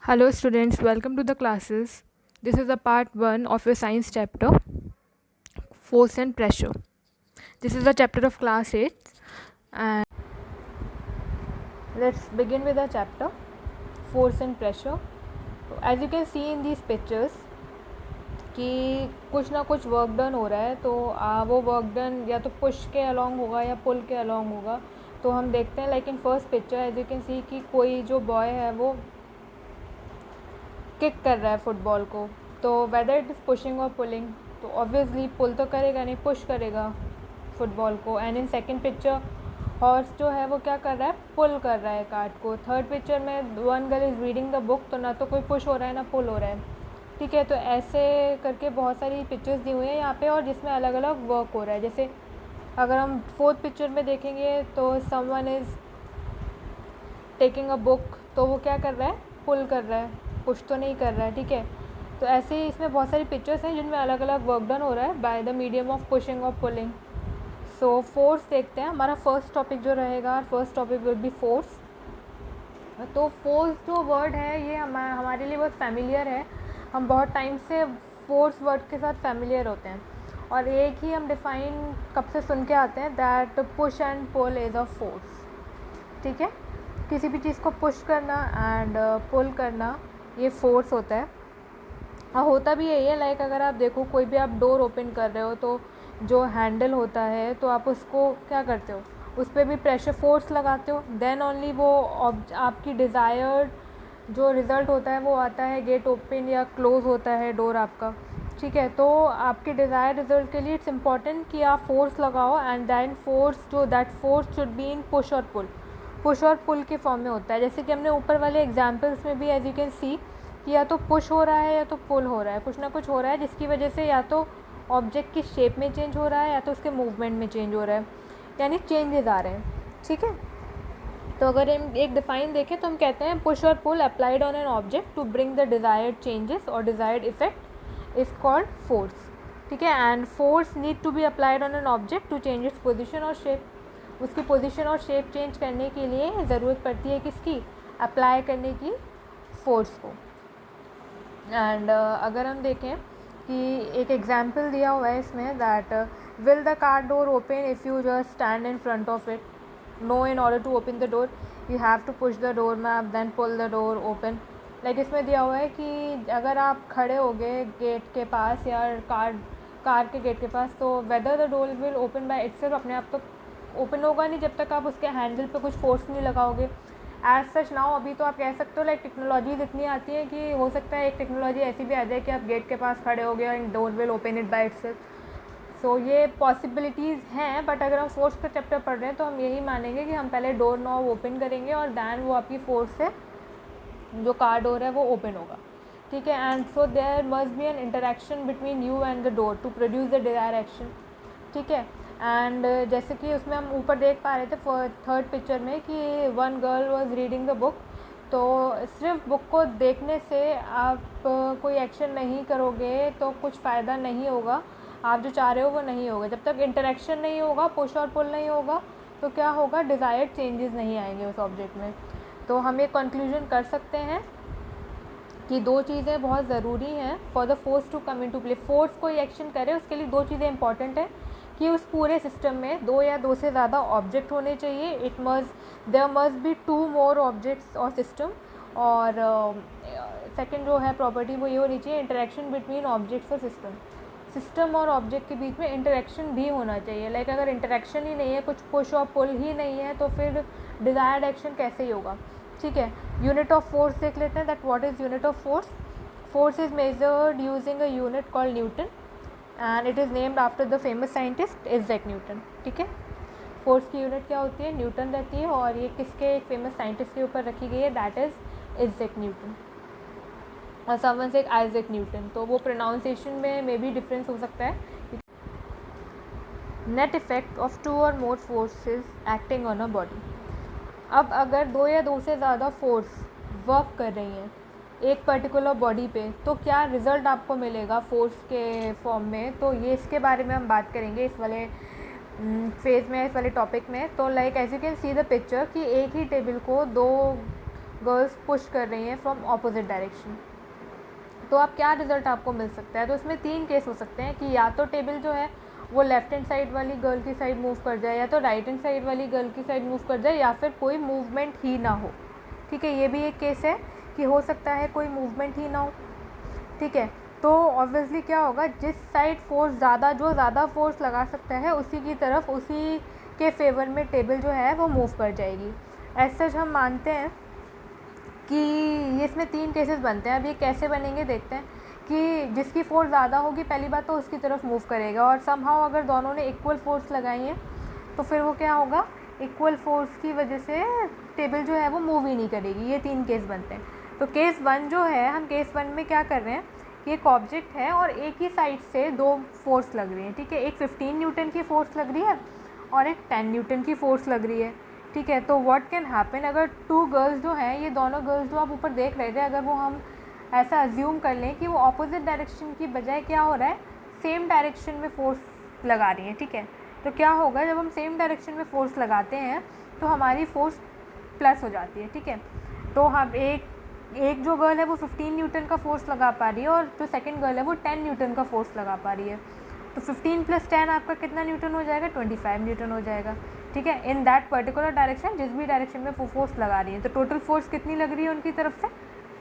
Hello students, welcome to the classes. This is the part 1 of your science chapter, Force and Pressure. This is the chapter of class 8 and let's begin with the chapter, Force and Pressure. As you can see in these pictures कि कुछ ना कुछ work done हो रहा है तो वो work done या तो पुश के अलॉन्ग होगा या पुल के अलॉन्ग होगा. तो हम देखते हैं like in first picture as you can see कि कोई जो बॉय है वो किक कर रहा है फुटबॉल को. तो वेदर इट इज़ पुशिंग और पुलिंग, तो ऑब्वियसली पुल तो करेगा नहीं, पुश करेगा फुटबॉल को. And in second picture horse जो है वो क्या कर रहा है, पुल कर रहा है कार्ट को. थर्ड पिक्चर में one girl is reading the book, तो ना तो कोई पुश हो रहा है ना पुल हो रहा है. ठीक है, तो ऐसे करके बहुत सारी पिक्चर्स दी हुई हैं यहाँ पे और जिसमें अलग अलग वर्क हो रहा है. जैसे अगर हम फोर्थ पिक्चर में देखेंगे तो someone is taking a book, तो वो क्या कर रहा है, पुल कर रहा है, पुश तो नहीं कर रहा है. ठीक है, तो ऐसे ही इसमें बहुत सारी पिक्चर्स हैं जिनमें अलग अलग वर्क डन हो रहा है by the medium of pushing और पुलिंग. सो फोर्स देखते हैं. हमारा फर्स्ट टॉपिक जो रहेगा, first topic will be force. तो फोर्स जो वर्ड है ये हमारे लिए बहुत फैमिलियर है. हम बहुत टाइम से फोर्स वर्ड के साथ फैमिलियर होते हैं और एक ही हम डिफ़ाइन कब से सुन के आते हैं, that push and pull is a force. ठीक है, किसी भी चीज़ को पुश करना एंड पुल करना ये फोर्स होता है. और होता भी यही है. लाइक अगर आप देखो कोई भी आप डोर ओपन कर रहे हो तो जो हैंडल होता है तो आप उसको क्या करते हो, उस पर भी प्रेशर फोर्स लगाते हो. देन ओनली वो आपकी डिज़ायर्ड जो रिज़ल्ट होता है वो आता है, गेट ओपन या क्लोज़ होता है डोर आपका. ठीक है, तो आपके डिज़ायर रिज़ल्ट के लिए इट्स इम्पॉर्टेंट कि आप फोर्स लगाओ एंड दैन फोर्स जो that force should be in push और पुल. पुश और पुल के फॉर्म में होता है. जैसे कि हमने ऊपर वाले एग्जाम्पल्स में भी एज यू कैन सी कि या तो पुश हो रहा है या तो पुल हो रहा है, कुछ ना कुछ हो रहा है जिसकी वजह से या तो ऑब्जेक्ट की शेप में चेंज हो रहा है या तो उसके मूवमेंट में चेंज हो रहा है, यानी चेंजेस आ रहे हैं. ठीक है, तो अगर हम एक डिफ़ाइन देखें तो हम कहते हैं पुश और pull applied on an object to bring the desired changes और desired effect is called force. ठीक है, and force need to be applied on an object to change its position और शेप. उसकी पोजीशन और shape change करने के लिए ज़रूरत पड़ती है किसकी, अप्लाई करने की, फोर्स को. एंड अगर हम देखें कि एक एग्जांपल दिया हुआ है इसमें, that will the car door open if you just stand in front of it. No, in order to open the door you have to push the door map then pull the door open. Like इसमें दिया हुआ है कि अगर आप खड़े हो गए गेट के पास या कार के गेट के पास, तो whether the door will open by itself, अपने आप तो ओपन होगा नहीं जब तक आप उसके हैंडल पे कुछ फोर्स नहीं लगाओगे. एज सच नाउ अभी तो आप कह सकते हो लाइक टेक्नोलॉजीज इतनी आती है कि हो सकता है एक टेक्नोलॉजी ऐसी भी आ जाए कि आप गेट के पास खड़े हो गए and door will open it by itself. So ये पॉसिबिलिटीज़ हैं, बट अगर हम फोर्स का चैप्टर पढ़ रहे हैं तो हम यही मानेंगे कि हम पहले डोर नॉब ओपन करेंगे और दैन वो आपकी फोर्स से जो कार डोर है वो ओपन होगा. ठीक है, and so there must be an interaction between you and the door to produce the desire action. ठीक है, एंड जैसे कि उसमें हम ऊपर देख पा रहे थे थर्ड पिक्चर में कि one girl was reading the book. तो सिर्फ बुक को देखने से आप कोई एक्शन नहीं करोगे तो कुछ फ़ायदा नहीं होगा, आप जो चाह रहे हो वो नहीं होगा. जब तक इंटरेक्शन नहीं होगा, पुश और पुल नहीं होगा, तो क्या होगा, डिज़ायर्ड चेंजेस नहीं आएंगे उस ऑब्जेक्ट में. तो हम एक कंक्लूजन कर सकते हैं कि दो चीज़ें बहुत ज़रूरी हैं for the force to come into play. Force कोई एक्शन करे उसके लिए दो चीज़ें इंपॉर्टेंट हैं कि उस पूरे सिस्टम में दो या दो से ज़्यादा ऑब्जेक्ट होने चाहिए. There must be two more objects और सिस्टम. और सेकंड जो है प्रॉपर्टी वो ये होनी चाहिए, इंटरेक्शन बिटवीन ऑब्जेक्ट्स और सिस्टम. सिस्टम और ऑब्जेक्ट के बीच में इंटरेक्शन भी होना चाहिए. लाइक अगर इंटरेक्शन ही नहीं है, कुछ पुश और पुल ही नहीं है, तो फिर डिज़ायर्ड एक्शन कैसे ही होगा. ठीक है, यूनिट ऑफ फोर्स देख लेते हैं, that what is unit of force. Force is measured using a unit called Newton and it is named after the famous scientist Isaac Newton. ठीक है, फोर्स की यूनिट क्या होती है, न्यूटन रहती है और ये किसके, एक फेमस साइंटिस्ट के ऊपर रखी गई है, दैट इज़ आइजैक न्यूटन. और समवन से आइजैक न्यूटन, तो वो प्रोनाउंसिएशन में भी डिफरेंस हो सकता है. नेट इफेक्ट ऑफ टू और more forces acting on a body. अब अगर दो या दो से ज़्यादा फोर्स वर्क कर रही हैं एक पर्टिकुलर बॉडी पे, तो क्या रिज़ल्ट आपको मिलेगा फोर्स के फॉर्म में. तो ये इसके बारे में हम बात करेंगे इस वाले फेज़ में, इस वाले टॉपिक में. तो like as you can see the picture कि एक ही टेबल को दो गर्ल्स पुश कर रही हैं फ्रॉम ऑपोजिट डायरेक्शन, तो आप क्या रिज़ल्ट आपको मिल सकता है। तो इसमें 3 केस हो सकते हैं कि या तो टेबल जो है वो लेफ़्ट हैंड साइड वाली गर्ल की साइड मूव कर जाए, या तो राइट हैंड साइड वाली गर्ल की साइड मूव कर जाए, या फिर कोई मूवमेंट ही ना हो। ठीक है, ये भी एक केस है कि हो सकता है कोई मूवमेंट ही ना हो। ठीक है, तो ऑब्वियसली क्या होगा, जिस साइड फोर्स जो ज़्यादा फोर्स लगा सकता है उसी की तरफ, उसी के फेवर में टेबल जो है वो मूव कर जाएगी। एज सच हम मानते हैं कि ये इसमें 3 केसेस बनते हैं। अब ये कैसे बनेंगे देखते हैं कि जिसकी फोर्स ज़्यादा होगी पहली बात तो उसकी तरफ मूव करेगा, और समहाउ अगर दोनों ने इक्वल फोर्स लगाई है तो फिर वो क्या होगा, इक्वल फोर्स की वजह से टेबल जो है वो मूव ही नहीं करेगी। ये 3 केस बनते हैं। तो केस 1 जो है, हम केस 1 में क्या कर रहे हैं कि एक ऑब्जेक्ट है और एक ही साइड से 2 फोर्स लग रही है। ठीक है, एक 15 न्यूटन की फ़ोर्स लग रही है और एक 10 न्यूटन की फ़ोर्स लग रही है। ठीक है, तो व्हाट कैन हैपन, अगर 2 गर्ल्स जो हैं, ये दोनों गर्ल्स जो आप ऊपर देख रहे थे, अगर वो हम ऐसा अज्यूम कर लें कि वो ऑपोजिट डायरेक्शन की बजाय क्या हो रहा है, सेम डायरेक्शन में फ़ोर्स लगा रही हैं। ठीक है, तो क्या होगा, जब हम सेम डायरेक्शन में फ़ोर्स लगाते हैं तो हमारी फ़ोर्स प्लस हो जाती है। ठीक है, तो हम एक जो गर्ल है वो 15 न्यूटन का फ़ोर्स लगा पा रही है और जो सेकंड गर्ल है वो 10 न्यूटन का फ़ोर्स लगा पा रही है। तो 15 + 10 आपका कितना न्यूटन हो जाएगा, 25 न्यूटन हो जाएगा। ठीक है, इन दैट पर्टिकुलर डायरेक्शन, जिस भी डायरेक्शन में वो फोर्स लगा रही है। तो टोटल फोर्स कितनी लग रही है उनकी तरफ से,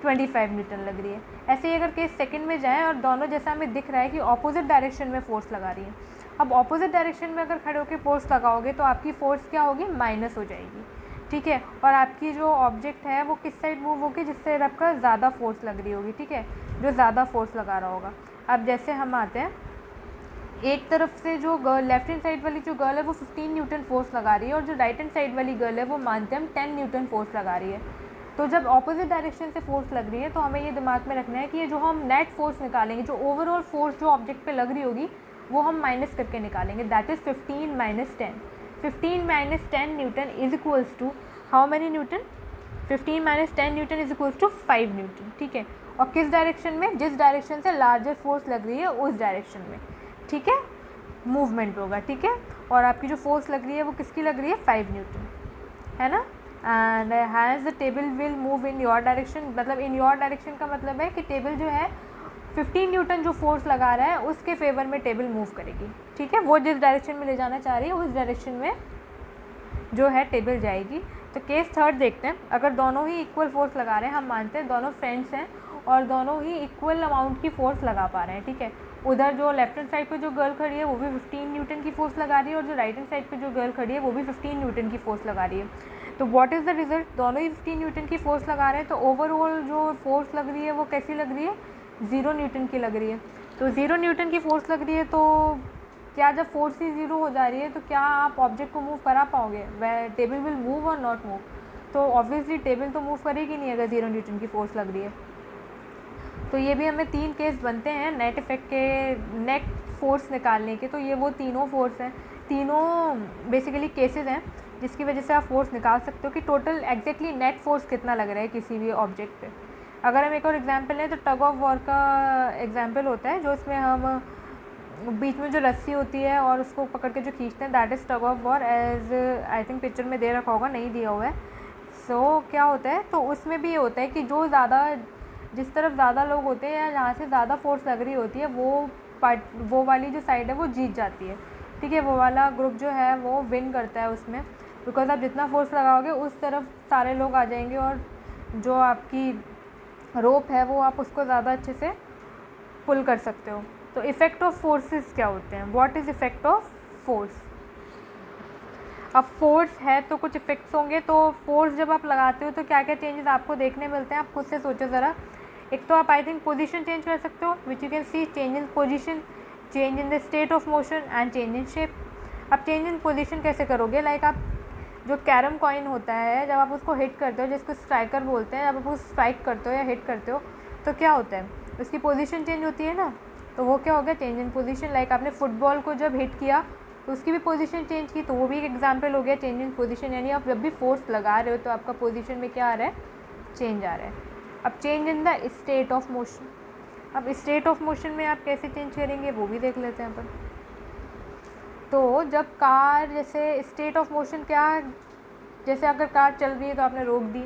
25 न्यूटन लग रही है। ऐसे ही अगर केस सेकंड में जाएँ और दोनों, जैसा हमें दिख रहा है कि ऑपोजिट डायरेक्शन में फ़ोर्स लगा रही है, अब ऑपोजिट डायरेक्शन में अगर खड़े होकर फोर्स लगाओगे तो आपकी फ़ोर्स क्या होगी, माइनस हो जाएगी। ठीक है, और आपकी जो ऑब्जेक्ट है वो किस साइड मूव होगी, जिस साइड आपका ज़्यादा फोर्स लग रही होगी। ठीक है, जो ज़्यादा फोर्स लगा रहा होगा। अब जैसे हम आते हैं, एक तरफ से जो गर्ल, लेफ्ट हैंड साइड वाली जो गर्ल है वो 15 न्यूटन फोर्स लगा रही है, और जो राइट हैंड साइड वाली गर्ल है वो मानते हैं हम 10 न्यूटन फोर्स लगा रही है। तो जब ऑपोजिट डायरेक्शन से फोर्स लग रही है तो हमें ये दिमाग में रखना है कि ये जो हम नेट फोर्स निकालेंगे, जो ओवरऑल फोर्स जो ऑब्जेक्ट पे लग रही होगी वो हम माइनस करके निकालेंगे। That is 15 - 10। 15 - 10 newton is equals to how many newton, 15 - 10 newton is equals to 5 newton. ठीक है, और किस डायरेक्शन में, जिस डायरेक्शन से लार्जर फोर्स लग रही है उस डायरेक्शन में। ठीक है, मूवमेंट होगा। ठीक है, और आपकी जो फोर्स लग रही है वो किसकी लग रही है, 5 न्यूटन, है ना। And has the table will move in your direction, मतलब इन योर डायरेक्शन का मतलब है कि टेबल जो है 15 न्यूटन जो फोर्स लगा रहा है उसके फेवर में टेबल मूव करेगी। ठीक है, वो जिस डायरेक्शन में ले जाना चाह रही है उस डायरेक्शन में जो है टेबल जाएगी। तो केस थर्ड देखते हैं, अगर दोनों ही इक्वल फोर्स लगा रहे हैं, हम मानते हैं दोनों फ्रेंड्स हैं और दोनों ही इक्वल अमाउंट की फ़ोर्स लगा पा रहे हैं। ठीक है, उधर जो लेफ्ट हैंड साइड पे जो गर्ल खड़ी है वो भी 15 न्यूटन की फ़ोर्स लगा रही है, और जो राइट हैंड साइड पे जो गर्ल खड़ी है वो भी 15 न्यूटन की फ़ोर्स लगा रही है। तो व्हाट इज़ द रिजल्ट, दोनों ही 15 न्यूटन की फ़ोर्स लगा रहे हैं, तो ओवरऑल जो फोर्स लग रही है वो कैसी लग रही है, 0 न्यूटन की लग रही है। तो 0 न्यूटन की फ़ोर्स लग रही है, तो क्या जब फोर्स ही 0 हो जा रही है तो क्या आप ऑब्जेक्ट को मूव करा पाओगे, वह टेबल विल मूव और नॉट मूव। तो ऑब्वियसली टेबल तो मूव करेगी नहीं अगर 0 न्यूटन की फ़ोर्स लग रही है। तो ये भी हमें 3 केस बनते हैं नेट इफ़ेक्ट के, नेट फोर्स निकालने के। तो ये वो तीनों फोर्स हैं, तीनों बेसिकली केसेस हैं जिसकी वजह से आप फोर्स निकाल सकते हो कि टोटल एग्जैक्टली नेट फोर्स कितना लग रहा है किसी भी ऑब्जेक्ट पे। अगर हम एक और एग्जांपल लें तो टग ऑफ वॉर का एग्जांपल होता है, जो इसमें हम बीच में जो रस्सी होती है और उसको पकड़ के जो खींचते हैं, that is tug of war. As I think picture में दे रखा होगा, नहीं दिया हुआ है। सो क्या होता है, तो उसमें भी ये होता है कि जो ज़्यादा, जिस तरफ ज़्यादा लोग होते हैं या जहाँ से ज़्यादा फोर्स लग रही होती है वो वाली जो साइड है वो जीत जाती है। ठीक है, वो वाला ग्रुप जो है वो विन करता है उसमें, बिकॉज आप जितना फोर्स लगाओगे उस तरफ सारे लोग आ जाएंगे, और जो आपकी रोप है वो आप उसको ज़्यादा अच्छे से पुल कर सकते हो। तो इफ़ेक्ट ऑफ फोर्सेस क्या होते हैं, what is effect of force. अब फोर्स है तो कुछ इफ़ेक्ट्स होंगे। तो फोर्स जब आप लगाते हो तो क्या क्या चेंजेस आपको देखने मिलते हैं, आप खुद से सोचो ज़रा। एक तो आप आई थिंक पोजीशन चेंज कर सकते हो, which you can C change in position, change in the state of motion and change in shape. आप चेंज इन पोजीशन कैसे करोगे, लाइक आप जो कैरम कॉइन होता है जब आप उसको हिट करते हो, जिसको स्ट्राइकर बोलते हैं, जब आप उसको स्ट्राइक करते हो या हिट करते हो तो क्या होता है, उसकी पोजीशन चेंज होती है ना। तो वो क्या हो गया, चेंज इन पोजीशन। लाइक आपने फुटबॉल को जब हिट किया तो उसकी भी पोजीशन चेंज की, तो वो भी एक एग्जांपल हो गया चेंज इन पोजीशन। यानी आप जब भी फोर्स लगा रहे हो तो आपका पोजीशन में क्या आ रहा है, चेंज आ रहा है। अब change in the state of motion, अब स्टेट ऑफ मोशन में आप कैसे चेंज करेंगे वो भी देख लेते हैं अपन। तो जब कार, जैसे स्टेट ऑफ मोशन क्या, जैसे अगर कार चल रही है तो आपने रोक दी,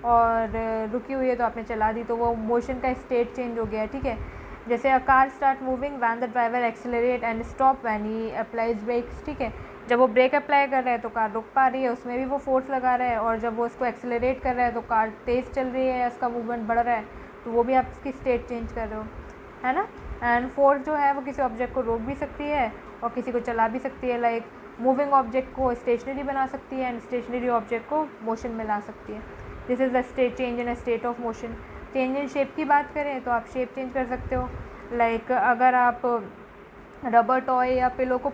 और रुकी हुई है तो आपने चला दी, तो वो मोशन का स्टेट चेंज हो गया है, ठीक है। जैसे a car start moving when the driver accelerate and stop when he applies brakes, ठीक है। जब वो ब्रेक अप्लाई कर रहा है तो कार रुक पा रही है, उसमें भी वो फोर्स लगा रहा है, और जब वो उसको एक्सेलरेट कर रहा है तो कार तेज़ चल रही है, इसका मूवमेंट बढ़ रहा है, तो वो भी आप इसकी स्टेट चेंज कर रहे हो, है ना। एंड फोर्स जो है वो किसी ऑब्जेक्ट को रोक भी सकती है और किसी को चला भी सकती है, लाइक मूविंग ऑब्जेक्ट को स्टेशनरी बना सकती है एंड स्टेशनरी ऑब्जेक्ट को मोशन में ला सकती है। This is the state change in a state of motion. Change in shape की बात करें तो आप शेप चेंज कर सकते हो, लाइक अगर आप रबर टॉय या पिलो को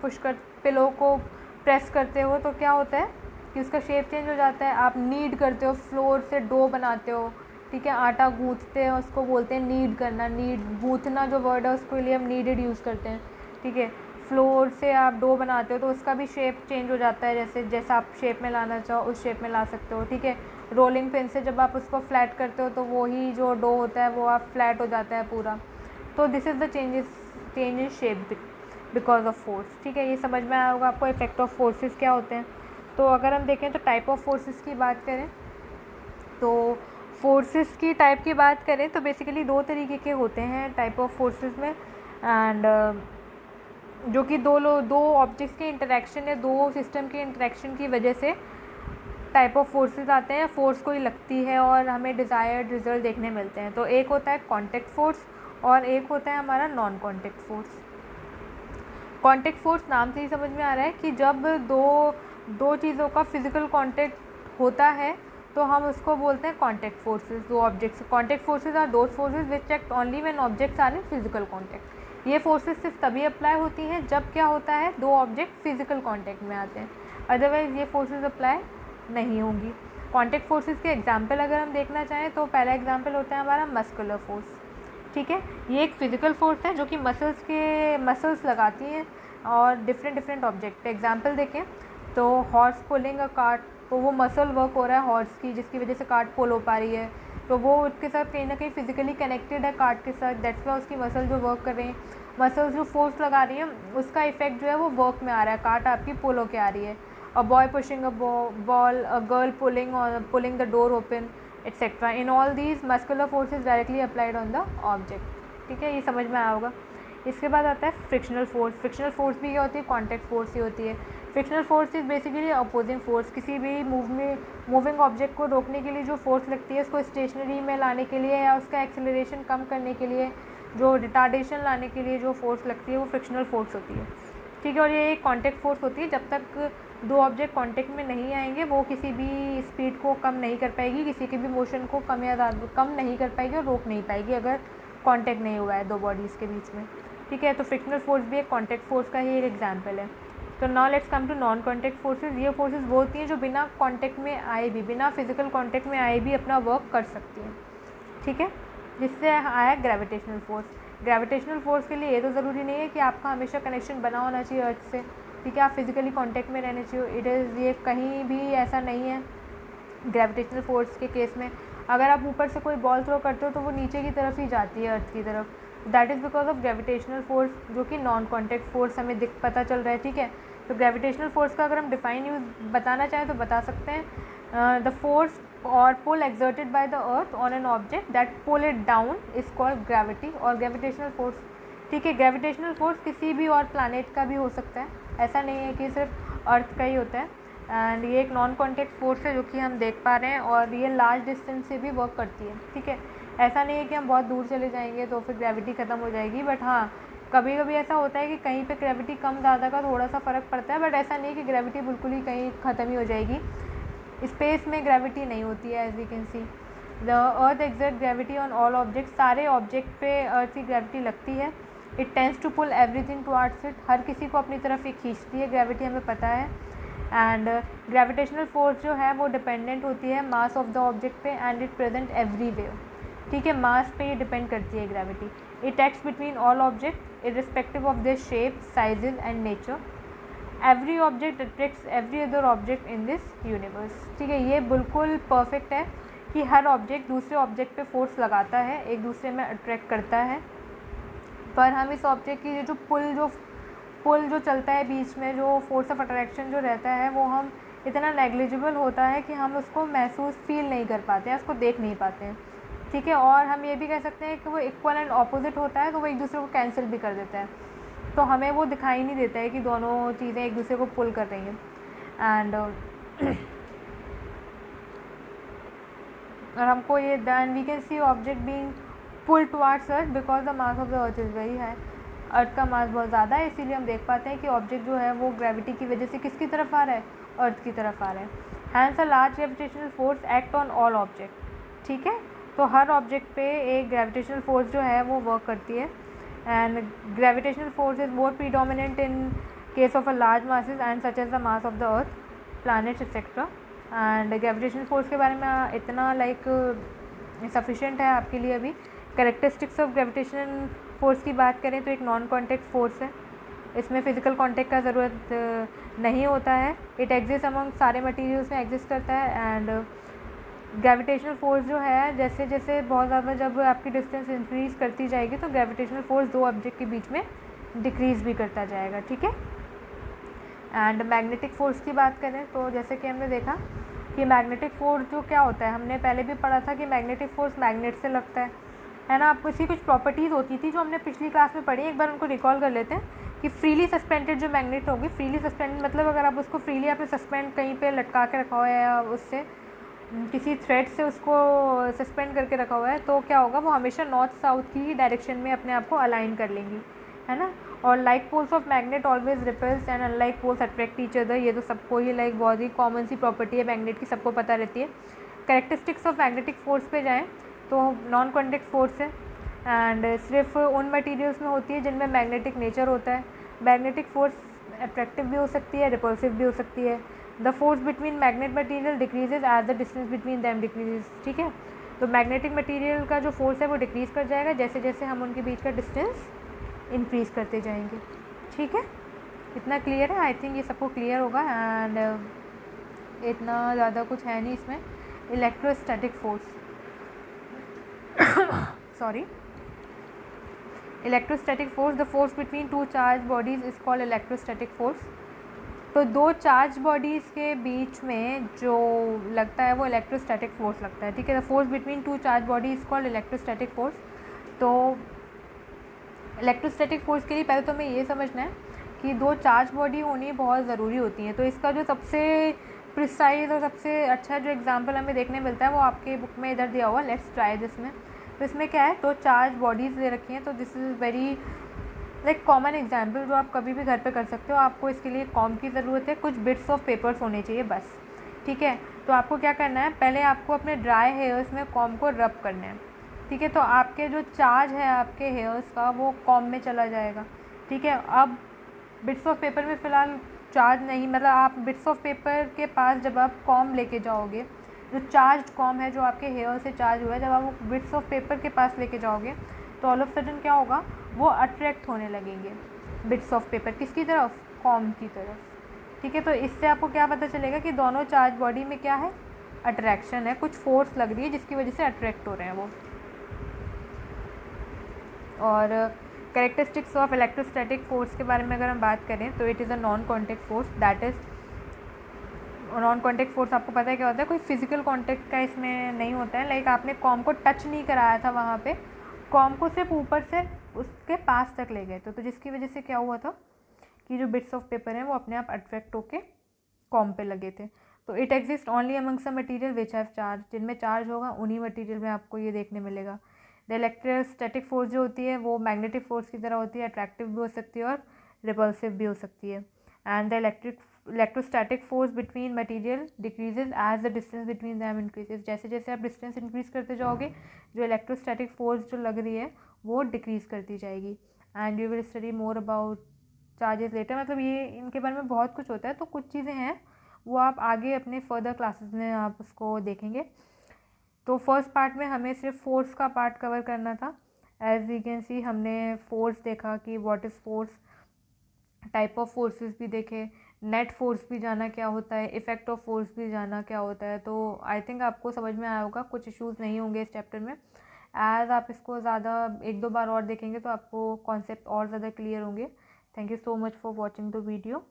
प्रेस करते हो तो क्या होता है कि उसका शेप चेंज हो जाता है। आप नीड करते हो, फ्लोर से डो बनाते हो, ठीक है, आटा गूँथते हैं, उसको बोलते हैं नीड करना। नीड गूँथना जो वर्ड है उसके लिए हम नीडेड यूज़ करते हैं, ठीक है। फ्लोर से आप डो बनाते हो तो उसका भी शेप चेंज हो जाता है, जैसा आप शेप में लाना चाहो उस शेप में ला सकते हो, ठीक है। रोलिंग पिन से जब आप उसको फ्लैट करते हो तो वही जो डो होता है वो आप फ्लैट हो जाता है पूरा। तो this is the change in shape because of force, ठीक है। ये समझ में आया होगा आपको इफेक्ट ऑफ फोर्सेस क्या होते हैं। तो अगर हम देखें तो टाइप ऑफ फोर्सेस की बात करें तो फोर्सेस की टाइप की बात करें तो बेसिकली दो तरीके के होते हैं टाइप ऑफ फोर्सेस में, एंड जो कि दो ऑब्जेक्ट्स के इंटरेक्शन या दो सिस्टम के इंटरेक्शन की वजह से टाइप ऑफ फोर्सेस आते हैं, फोर्स कोई लगती है और हमें डिज़ायर्ड रिजल्ट देखने मिलते हैं। तो एक होता है कॉन्टैक्ट फोर्स और एक होता है हमारा non contact force. Contact force नाम से ही समझ में आ रहा है कि जब दो चीज़ों का फिजिकल कॉन्टैक्ट होता है तो हम उसको बोलते हैं कॉन्टैक्ट फोर्सेस। दो objects, contact forces are those forces which act only when objects are in physical contact. ये फोर्सेस सिर्फ तभी अप्लाई होती हैं जब क्या होता है, दो ऑब्जेक्ट फिजिकल कॉन्टैक्ट में आते हैं, अदरवाइज़ ये फोर्सेस अप्लाई नहीं होंगी। कॉन्टैक्ट फोर्सेस के एग्जाम्पल अगर हम देखना चाहें तो पहला एग्जाम्पल होता है हमारा मस्कुलर फोर्स, ठीक है। ये एक फिजिकल फोर्स है जो कि मसल्स लगाती हैं और डिफरेंट ऑब्जेक्ट पे। एग्जाम्पल देखें तो हॉर्स पुलिंग अ कार्ट, तो वो मसल वर्क हो रहा है हॉर्स की जिसकी वजह से कार्ट पुल हो पा रही है, तो वो उसके साथ कहीं ना कहीं फिजिकली कनेक्टेड है कार्ट के साथ, दैट्स वाई उसकी मसल जो वर्क कर रही हैं, मसल्स जो फोर्स लगा रही हैं उसका इफेक्ट जो है वो वर्क में आ रहा है, कार्ट आपकी पुल होके आ रही है। A boy pushing a ball, a girl pulling the door open, etcetera. In all these muscular forces directly applied on the object, ठीक है, ये समझ में आया होगा। इसके बाद आता है फ्रिक्शनल फोर्स। फ्रिक्शनल फोर्स भी क्या होती है, कॉन्टैक्ट फोर्स ही होती है। Frictional force is basically opposing force. किसी भी मूविंग ऑब्जेक्ट को रोकने के लिए जो फोर्स लगती है उसको स्टेशनरी में लाने के लिए या उसका एक्सेलरेशन कम करने के लिए, जो रिटार्डेशन लाने के लिए जो फोर्स लगती है वो फ्रिक्शनल फोर्स होती है, ठीक है। और ये एक कॉन्टैक्ट फोर्स होती है, जब तक दो ऑब्जेक्ट कांटेक्ट में नहीं आएंगे वो किसी भी स्पीड को कम नहीं कर पाएगी, किसी के भी मोशन को कम नहीं कर पाएगी और रोक नहीं पाएगी अगर कांटेक्ट नहीं हुआ है दो बॉडीज़ के बीच में, ठीक है। तो फ्रिक्शनल फोर्स भी एक कांटेक्ट फोर्स का ही एक एग्जांपल है। तो now let's come to non contact forces. ये फोर्सेस वो होती हैं जो बिना कांटेक्ट में आए भी, बिना फिजिकल कांटेक्ट में आए भी अपना वर्क कर सकती हैं, ठीक है। जिससे आया ग्रेविटेशनल फोर्स। ग्रेविटेशनल फोर्स के लिए ये तो ज़रूरी नहीं है कि आपका हमेशा कनेक्शन बना होना चाहिए अर्थ से, ठीक है, आप फिजिकली कांटेक्ट में रहने चाहिए। ये कहीं भी ऐसा नहीं है। ग्रेविटेशनल फोर्स के केस में अगर आप ऊपर से कोई बॉल थ्रो करते हो तो वो नीचे की तरफ ही जाती है अर्थ की तरफ, that is because of gravitational force, जो कि नॉन कॉन्टैक्ट फोर्स हमें पता चल रहा है, ठीक है। तो ग्रेविटेशनल फोर्स का अगर हम डिफाइन यूज बताना चाहें तो बता सकते हैं, द फोर्स और pull exerted by the earth on an object that pull it down is called gravity और ग्रेविटेशनल फोर्स, ठीक है। ग्रेविटेशनल फोर्स किसी भी और प्लानट का भी हो सकता है, ऐसा नहीं है कि सिर्फ अर्थ का ही होता है। एंड ये एक नॉन कॉन्टैक्ट फोर्स है जो कि हम देख पा रहे हैं और ये लार्ज डिस्टेंस से भी वर्क करती है, ठीक है। ऐसा नहीं है कि हम बहुत दूर चले जाएंगे तो फिर ग्रेविटी ख़त्म हो जाएगी, बट हाँ कभी कभी ऐसा होता है कि कहीं पे ग्रेविटी कम ज़्यादा का थोड़ा सा फ़र्क पड़ता है, बट ऐसा नहीं है कि ग्रेविटी बिल्कुल ही कहीं ख़त्म ही हो जाएगी। स्पेस में ग्रेविटी नहीं होती है, as we can see the earth exert gravity on all object. सारे ऑब्जेक्ट पे अर्थ की ग्रेविटी लगती है। It tends to pull everything towards it, हर किसी को अपनी तरफ ही खींचती है ग्रेविटी, हमें पता है। एंड ग्रेविटेशनल फोर्स जो है वो डिपेंडेंट होती है मास ऑफ द ऑब्जेक्ट पे एंड इट प्रेजेंट एवरीवेयर, ठीक है, मास पे ये डिपेंड करती है gravity. It acts between all object irrespective of their shape, sizes and nature. Every object attracts every other object in this universe, ठीक है। ये बिल्कुल परफेक्ट है कि हर ऑब्जेक्ट दूसरे ऑब्जेक्ट पे फोर्स लगाता है, एक दूसरे में अट्रैक्ट करता है, पर हम इस ऑब्जेक्ट की जो पुल जो चलता है बीच में, जो फोर्स ऑफ अट्रैक्शन जो रहता है वो हम इतना नेग्लिजिबल होता है कि हम उसको महसूस फील नहीं कर पाते हैं, उसको देख नहीं पाते हैं, ठीक है। और हम ये भी कह सकते हैं कि वो इक्वल एंड ऑपोजिट होता है, तो वो एक दूसरे को कैंसिल भी कर देता है, तो हमें वो दिखाई नहीं देता है कि दोनों चीज़ें एक दूसरे को पुल कर रही हैं। एंड और हमको ये then we can see object being pull towards earth because the mass of the earth is very high. Earth का मास बहुत ज़्यादा है, इसीलिए हम देख पाते हैं कि ऑब्जेक्ट जो है वो ग्रेविटी की वजह से किसकी तरफ आ रहा है, अर्थ की तरफ आ रहा है। Hence a large gravitational force act on all object, ठीक है। तो हर ऑब्जेक्ट पे एक ग्रेविटेशनल फोर्स जो है वो वर्क करती है, and gravitational force is more predominant in case of a large masses and such as the mass of the earth, planets etcetera. And gravitational force के बारे में इतना लाइक सफिशेंट है आपके लिए अभी। कैरेक्टरिस्टिक्स ऑफ ग्रेविटेशनल फोर्स की बात करें तो एक नॉन कॉन्टैक्ट फोर्स है, इसमें फिजिकल कॉन्टैक्ट का ज़रूरत नहीं होता है। इट एग्जिस्ट अमंग सारे मटेरियल्स में एग्जिस्ट करता है। एंड ग्रेविटेशनल फोर्स जो है जैसे जैसे बहुत ज़्यादा जब आपकी डिस्टेंस इंक्रीज़ करती जाएगी तो ग्रेविटेशनल फोर्स दो ऑब्जेक्ट के बीच में डिक्रीज़ भी करता जाएगा, ठीक है। एंड मैग्नेटिक फोर्स की बात करें तो जैसे कि हमने देखा कि मैग्नेटिक फोर्स जो क्या होता है, हमने पहले भी पढ़ा था कि मैग्नेटिक फोर्स मैग्नेट से लगता है ना। आपको इसकी कुछ प्रॉपर्टीज़ होती थी जो हमने पिछली क्लास में पढ़ी, एक बार उनको रिकॉल कर लेते हैं। कि फ्रीली सस्पेंडेड जो मैग्नेट होगी, फ्रीली सस्पेंडेड मतलब अगर आप उसको फ्रीली आपने सस्पेंड कहीं पे लटका के रखा हुआ है या उससे किसी थ्रेड से उसको सस्पेंड करके रखा हुआ है, तो क्या होगा, वो हमेशा नॉर्थ साउथ की ही डायरेक्शन में अपने आप को अलाइन कर लेंगी, है ना। और like poles of magnet always repels and unlike poles attract each other, ये तो सबको ही लाइक बहुत ही कॉमन सी प्रॉपर्टी है मैग्नेट की, सबको पता रहती है। कैरेक्टरिस्टिक्स ऑफ मैग्नेटिक फोर्स पे जाएँ तो नॉन कॉन्टैक्ट फोर्स है एंड सिर्फ उन मटेरियल्स में होती है जिनमें मैग्नेटिक नेचर होता है। मैग्नेटिक फोर्स अट्रैक्टिव भी हो सकती है, रिपल्सिव भी हो सकती है। The force between magnet material decreases as the distance between them decreases, ठीक है। तो मैग्नेटिक मटेरियल का जो फोर्स है वो डिक्रीज़ कर जाएगा जैसे जैसे हम उनके बीच का डिस्टेंस इंक्रीज़ करते जाएंगे, ठीक है। इतना क्लियर है, आई थिंक ये सबको क्लियर होगा। एंड इतना ज़्यादा कुछ है नहीं इसमें। Electrostatic force sorry electrostatic force, the force between two charge bodies is called electrostatic force. तो दो चार्ज बॉडीज़ के बीच में जो लगता है वो इलेक्ट्रोस्टैटिक फोर्स लगता है, ठीक है। The force between two charge body is called electrostatic force. तो इलेक्ट्रोस्टैटिक फोर्स के लिए पहले तो हमें ये समझना है कि दो चार्ज बॉडी होनी बहुत ज़रूरी होती है। तो इसका जो सबसे प्रिसाइज और सबसे अच्छा जो एग्जांपल हमें देखने मिलता है वो आपके बुक में इधर दिया हुआ, लेट्स ट्राई दिस में। तो इसमें क्या है, दो चार्ज बॉडीज़ दे रखी हैं, तो this is very like common example जो आप कभी भी घर पे कर सकते हो। आपको इसके लिए कॉम की ज़रूरत है, कुछ बिट्स ऑफ पेपर्स होने चाहिए बस, ठीक है। तो आपको क्या करना है, पहले आपको अपने ड्राई हेयर्स में कॉम को रब करना है, ठीक है। तो आपके जो चार्ज है आपके हेयर्स का वो कॉम में चला जाएगा, ठीक है। अब बिट्स ऑफ पेपर में फ़िलहाल चार्ज नहीं, मतलब आप बिट्स ऑफ पेपर के पास जब आप कॉम लेके जाओगे, जो चार्ज कॉम है जो आपके हेयर से चार्ज हुआ है, जब आप वो बिट्स ऑफ पेपर के पास लेके जाओगे तो ऑल ऑफ सडन क्या होगा, वो अट्रैक्ट होने लगेंगे बिट्स ऑफ पेपर किसकी तरफ, कॉम की तरफ, ठीक है। तो इससे आपको क्या पता चलेगा कि दोनों चार्ज बॉडी में क्या है, अट्रैक्शन है, कुछ फोर्स लग रही है जिसकी वजह से अट्रैक्ट हो रहे हैं वो। और कैरेक्टरिस्टिक्स ऑफ इलेक्ट्रोस्टैटिक फोर्स के बारे में अगर हम बात करें तो it is a non contact force, that is non contact force आपको पता है क्या होता है, कोई फिजिकल कॉन्टैक्ट का इसमें नहीं होता है। लाइक आपने कॉम को टच नहीं कराया था वहाँ पे, कॉम को सिर्फ ऊपर से उसके पास तक ले गए तो जिसकी वजह से क्या हुआ था कि जो बिट्स ऑफ पेपर हैं वो अपने आप अट्रैक्ट होके कॉम पे लगे थे। तो it exist only among some material which have charge, जिनमें चार्ज होगा उन्हीं मटीरियल में आपको ये देखने मिलेगा। द इलेक्ट्रोस्टैटिक फोर्स जो होती है वो मैग्नेटिक फोर्स की तरह होती है, अट्रैक्टिव भी हो सकती है और रिपल्सिव भी हो सकती है। And the electrostatic force between material decreases as the distance between them increases, जैसे जैसे आप डिस्टेंस इंक्रीज़ करते जाओगे जो इलेक्ट्रोस्टैटिक फोर्स जो लग रही है वो डिक्रीज़ करती जाएगी। And you will study more about charges later, मतलब ये इनके बारे में बहुत कुछ होता है। तो कुछ चीज़ें हैं वो आप आगे अपने फर्दर क्लासेस में आप उसको देखेंगे। तो फर्स्ट पार्ट में हमें सिर्फ फोर्स का पार्ट कवर करना था। एज यू कैन सी हमने फोर्स देखा कि what is force, type of forces भी देखे, नेट फोर्स भी जाना क्या होता है, इफ़ेक्ट ऑफ फोर्स भी जाना क्या होता है। तो आई थिंक आपको समझ में आया होगा, कुछ इश्यूज़ नहीं होंगे इस चैप्टर में। एज आप इसको ज़्यादा एक दो बार और देखेंगे तो आपको कॉन्सेप्ट और ज़्यादा क्लियर होंगे। Thank you so much for watching the video.